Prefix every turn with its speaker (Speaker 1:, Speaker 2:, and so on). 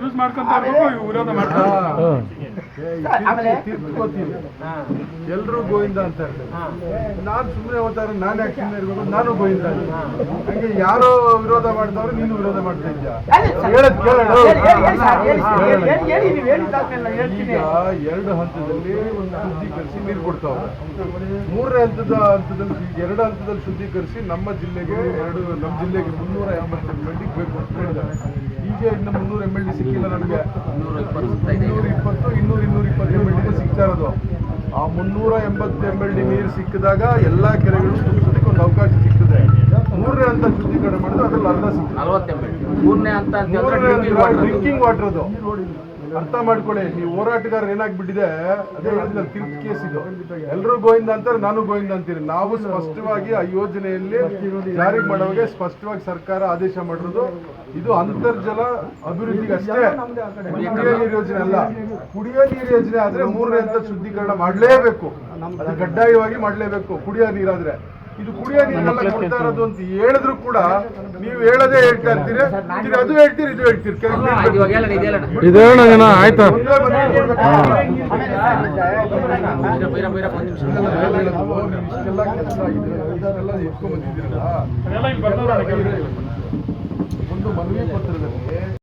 Speaker 1: Use ಮಾಡ್ಕೊಂತ ವಿರೋಧ ಮಾಡ್ತಾರೆ.
Speaker 2: ಎಲ್ರು ಗೋವಿಂದ ಅಂತ ನಾನು ಸುಮ್ಮನೆ ಹೋಗ್ತಾರೆ, ನಾನು ಯಾಕೆ ಸುಮ್ಮನೆ ಇರ್ಬೇಕು, ನಾನು ಗೋವಿಂದ. ಹಂಗೆ ಯಾರೋ ವಿರೋಧ ಮಾಡಿದವ್ರು ನೀನು ವಿರೋಧ ಮಾಡ್ತಾ ಇದ್ಯಾ? ಹೇಳದ್ ಕೇಳೋಣ. ಈಗ 2 ಹಂತದಲ್ಲಿ ಒಂದು ಶುದ್ಧೀಕರಿಸಿ ನೀರು ಕೊಡ್ತಾವ್ರೆ. 3ನೇ ಹಂತದಲ್ಲಿ 2 ಹಂತದಲ್ಲಿ ಶುದ್ಧೀಕರಿಸಿ ನಮ್ಮ ಜಿಲ್ಲೆಗೆ 350 MLD ಬೇಕು ಅಂತ ಹೇಳಿದ್ದಾರೆ. ಈಗ ಇನ್ನು 300 MLD ಸಿಕ್ಕಿಲ್ಲ ನಮಗೆ. 220 MLD ಸಿಗ್ತಾ ಇರೋದು. ಆ 380 MLD ನೀರು ಸಿಕ್ಕಿದಾಗ ಎಲ್ಲಾ ಕೆರೆಗಳು ತುಂಬಿಸೋದಕ್ಕೆ ಒಂದು ಅವಕಾಶ ಸಿಗ್ತದೆ. 3ನೇ ಹಂತ ಶುದ್ಧೀಕರಣ ಮಾಡಿದ್ರೆ ಅದ್ರಲ್ಲಿ ಅರ್ಧ ಸಿಗ್ತದೆ.
Speaker 3: 40 MLD. 3ನೇ ಹಂತ
Speaker 2: ಡ್ರಿಂಕಿಂಗ್ ವಾಟರ್ ಅದು. ಅರ್ಥ ಮಾಡ್ಕೊಳ್ಳಿ. ನೀವು ಹೋರಾಟಗಾರರು ಏನಾಗ್ಬಿಟ್ಟಿದೆ, ಅದೇ ಹೇಳಿದ್ರಲ್ಲಿ ಕಿರ್ಕ್ ಕೇಸ್ ಇದು. ಎಲ್ಲರೂ ಗೋವಿಂದ ಅಂತಾರೆ, ನಾನು ಗೋವಿಂದ ಅಂತೀರಿ. ನಾವು ಸ್ಪಷ್ಟವಾಗಿ ಆ ಯೋಜನೆಯಲ್ಲಿ ಜಾರಿಗೆ ಮಾಡುವಾಗ ಸ್ಪಷ್ಟವಾಗಿ ಸರ್ಕಾರ ಆದೇಶ ಮಾಡಿರೋದು, ಇದು ಅಂತರ್ಜಲ ಅಭಿವೃದ್ಧಿಗೆ ಅಷ್ಟೇ, ಕುಡಿಯೋ ನೀರು ಯೋಜನೆ ಅಲ್ಲ. ಕುಡಿಯೋ ನೀರು ಯೋಜನೆ ಆದ್ರೆ 3ನೇ ಹಂತ ಶುದ್ಧೀಕರಣ ಮಾಡಲೇಬೇಕು, ಅದು ಕಡ್ಡಾಯವಾಗಿ ಮಾಡಲೇಬೇಕು ಕುಡಿಯೋ ನೀರಾದ್ರೆ. ಇದು ಕುಡಿಯೋ ನೀರೆಲ್ಲ ಕೊಡ್ತಾ ಇರೋದು ಅಂತ ಹೇಳಿದ್ರು ಕೂಡ ನೀವು ಹೇಳೋದೇ ಹೇಳ್ತಾ ಇರ್ತೀರಿ, ಅದು ಹೇಳ್ತೀರಿ, ಇದು ಹೇಳ್ತೀರಿ.
Speaker 4: ಆಯ್ತಾ
Speaker 2: ಒಂದು ಮನವಿ ಪತ್ರದಲ್ಲಿ